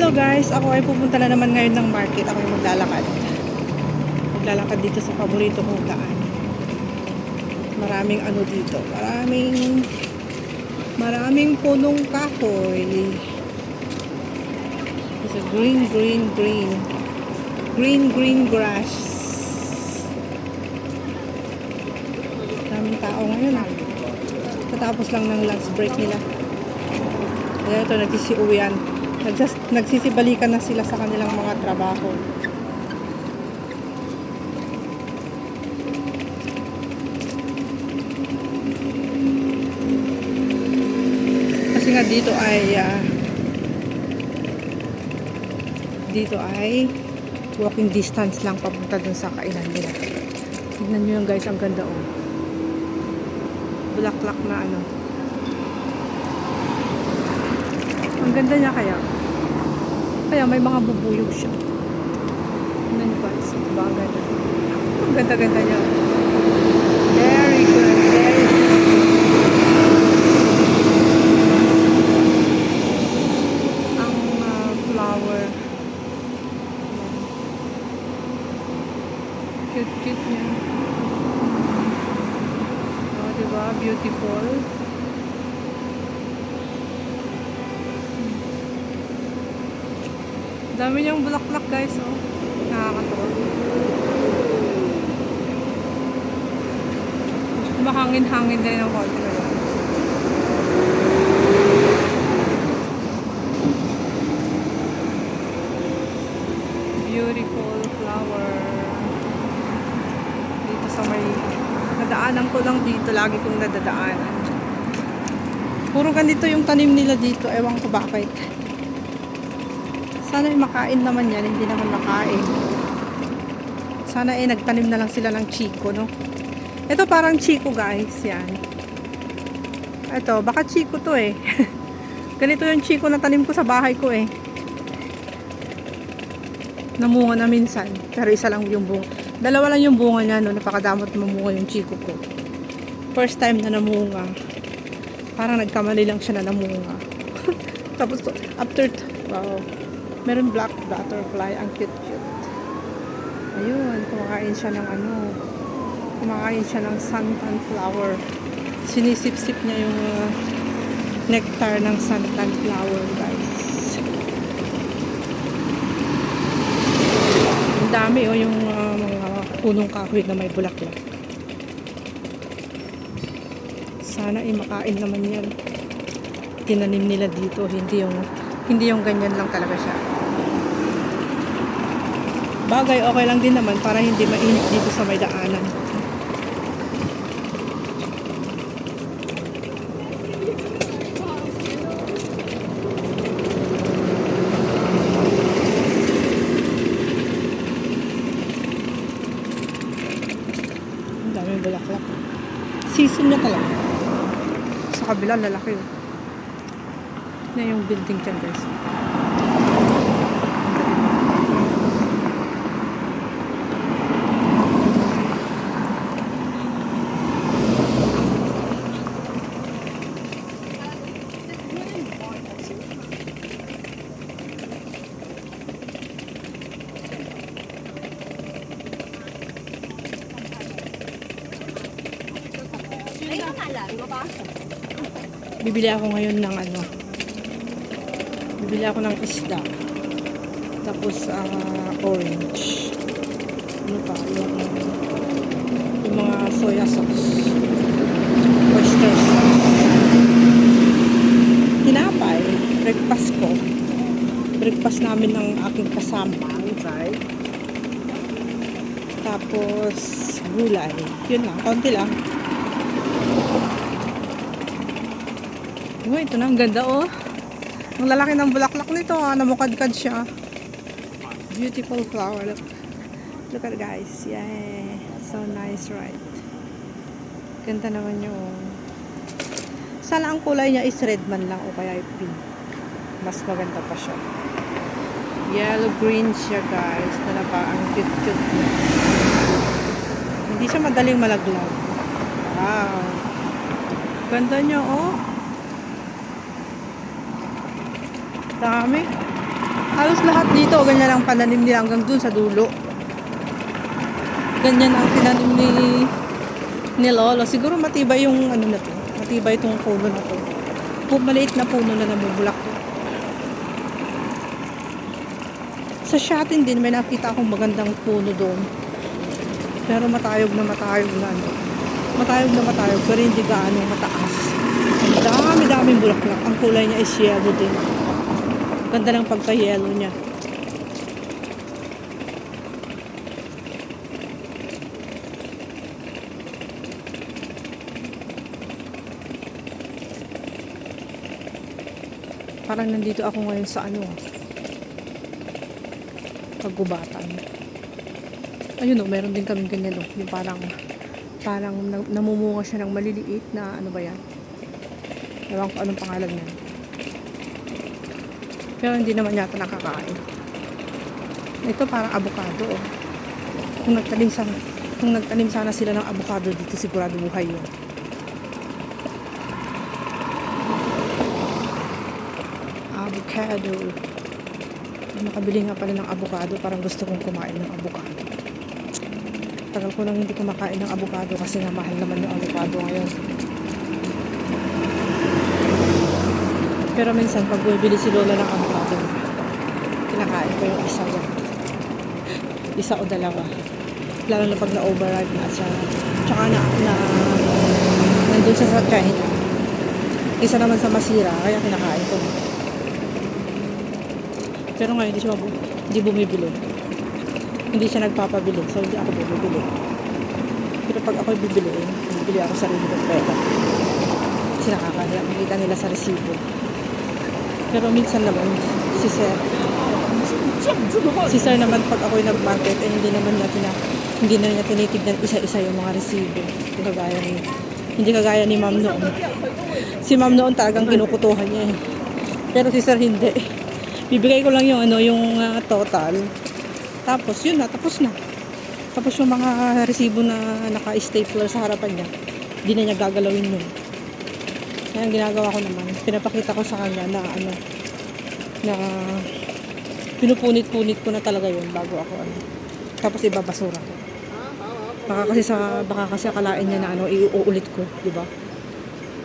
Hello guys, ako ay pupunta na naman ngayon ng market. Ako ay maglalakad. Maglalakad dito sa paborito kong daan. Maraming ano dito. Maraming punong kahoy. It's a green grass. Maraming tao ngayon ah. Katapos lang ng lunch break nila. Kaya ito, nagsisiuwian. Nagsisibalikan na sila sa kanilang mga trabaho. Kasi nga dito ay walking distance lang papunta dun sa kainan nila. Tignan nyo yung guys, ang ganda oh. Bulaklak na ano. Ang ganda niya kaya. Kaya may mga bubuyog siya. Tignan nyo guys, diba ang ganda? Ang ganda-ganda niya. Very good, very good. Ang flower. Cute niya. Oh, diba? Beautiful. Dami niyang bulaklak guys, oh. Nakakatawa. Mahangin-hangin din ang konti na lang. Beautiful flower. Dito sa may nadaanan ko lang dito. Lagi kong nadadaanan. Puro ganito yung tanim nila dito. Ewan ko bakit. Sana ay makain naman yan, hindi naman makain. Sana ay nagtanim na lang sila ng chiko, no? Ito parang chiko guys, yan. Ito, baka chiko to eh. Ganito yung chiko na tanim ko sa bahay ko eh. Namunga na minsan, pero isa lang yung bunga. Dalawa lang yung bunga niya, no? Napakadamot mamunga yung chiko ko. First time na namunga. Parang nagkamali lang siya na namunga. Tapos after, wow. Meron black butterfly, ang cute. Ayun, kumakain siya ng ano. Kumakain siya ng sunflower. Sinisip-sip niya yung nectar ng sunflower, guys. Ang dami oh, yung mga punong kahoy na may bulaklak. Sana ay makain naman yan. Tinanim nila dito, hindi yung ganyan lang talaga siya. Bagay, okay lang din naman para hindi mainit dito sa may daanan. Ang daming bulaklak. Season niya talaga. Sa kabila, lalaki yun. Na yung building dyan guys. Bibili ako ngayon ng ano. Bibili ako ng isda. Tapos orange. Ano pa? Yung mga soya sauce. Oyster sauce. Tinapay. Breakfast ko. Breakfast namin ng aking kasama. Tapos gulay. Yun lang. Konti lang. Uy, ito na. Ang ganda oh. Ang lalaki ng bulaklak nito ah. Namukadkad siya. Beautiful flower. Look at it guys. Yeah. So nice, right? Ganda naman yung sana ang kulay niya is red man lang o kaya pink. Mas maganda pa siya. Yellow green siya guys. Talaga ang cute niya. Hindi siya madaling malaglag. Wow. Ganda niya oh. Dami. Halos lahat dito, ganyan ang pananim nila hanggang dun sa dulo. Ganyan ang tinanim ni Lolo. Siguro matibay yung ano na to. Matibay itong puno na to. Maliit na puno na namubulak to. Sa Shatin din, may nakita akong magandang puno doon. Pero matayog na ano. Matayog pero hindi gaano mataas. Ang daming bulaklak. Ang kulay niya is yellow din. Ganda ng pagka-yellow niya. Parang nandito ako ngayon sa ano, Kagubatan. Ayun o, meron din kaming ganyan o. Yung parang namumunga siya ng maliliit na ano ba yan. Ewan ko anong pangalan niya. Pero hindi naman yata nakakain. Ito parang avocado o. Kung nagtanim sana sila ng avocado dito, sigurado buhay yun. Avocado. Nakabili nga pala ng avocado. Parang gusto kong kumain ng avocado. Tagal ko lang hindi kumakain ng avocado kasi nga mahal naman yung avocado ngayon. Pero minsan pag bumibili si Lola ng avocado, kinakain ko yung isa yan. Isa o dalawa. Lalo na pag na-override na siya. Tsaka nandun siya sa China. Isa naman sa masira, kaya kinakain ko. Pero ngayon hindi bumibili. Hindi siya nagpapabili. So hindi ako bumibili. Pero pag ako bibili ako sarili kong pera. Kasi nakakaya. Makita nila sa resibo. Pero minsan naman, si Sir naman pag ako'y nag-market, hindi na niya tinitignan isa-isa yung mga resibo. Hindi kagaya ni Ma'am noon. Si Ma'am noon talagang kinukutuhan niya eh. Pero si Sir hindi. Bibigay ko lang yung total. Tapos yun na, tapos na. Tapos yung mga resibo na naka-stapler sa harapan niya, hindi na niya gagalawin yun. Kaya ang ginagawa ko naman, pinapakita ko sa kanya na pinupunit-punit ko na talaga yun bago ako tapos ibabasura ko. Baka kasi akalain niya na iuulit ko, di ba?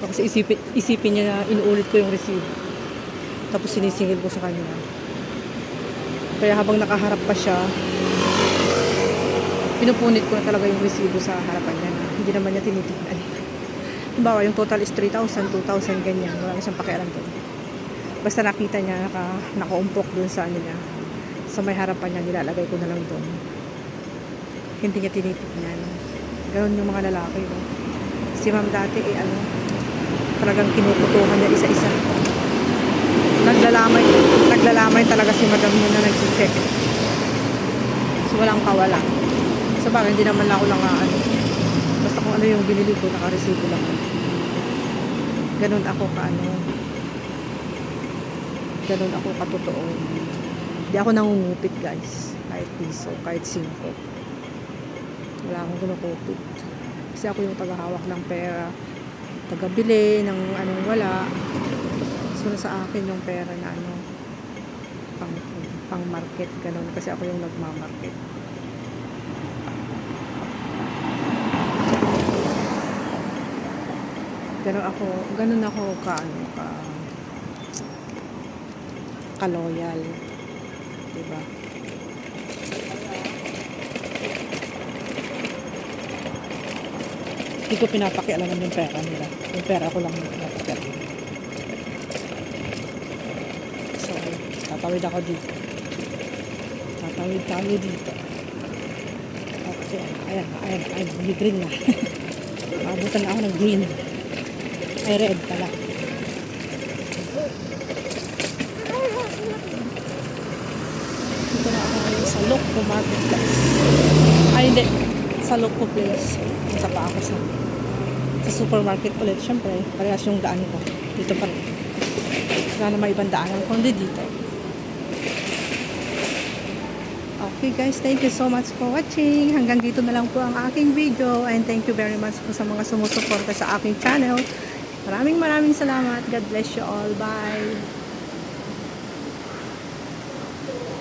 Kasi isipin niya na inuulit ko yung resibo. Tapos sinisingil ko sa kanya. Kaya habang nakaharap pa siya, pinupunit ko na talaga yung resibo sa harapan niya na hindi naman niya tinitignan. Halimbawa, yung total is 3,000, 2,000, ganyan. Wala na siyang pakialam doon. Basta nakita niya, nakaumpok doon sa niya. Sa may harapan niya, nilalagay ko na lang doon. Hindi niya tinitignan. Ganoon yung mga lalaki. No? Si Ma'am dati, talagang kinukutuhan niya isa-isa. Naglalamay talaga si Madam niya na nag-check. So, walang kawala. Sa bagay, hindi naman ako lang basta kung ano yung binili ko, naka-resibo lang. Ganun ako ganun ako katotoo. Hindi ako nangungupit, guys. Kahit piso, kahit 5. Wala akong kinukupit. Kasi ako yung tagahawak ng pera. Tagabili ng anong wala. So, sa akin yung pera na pang market, ganun. Kasi ako yung nagmamarket. Ganun ako ka-loyal. Diba? Hindi ko pinapakialaman yung pera nila. Yung pera ko lang pinapakialaman. So, tatawid ako dito. Tatawid tayo dito. Okay, ayan, green na. Maabutan na ako ng green. Ay, red pala. Dito na ako ngayon sa Locco Marketplace. Ay, hindi. Sa Locco Place. Isa pa ako sa supermarket ulit. Siyempre, parehas yung daan ko. Dito pa rin. Wala na may ibang daanan kundi dito. Okay guys, thank you so much for watching. Hanggang dito na lang po ang aking video. And thank you very much po sa mga sumusuporta sa aking channel. Maraming salamat. God bless you all. Bye.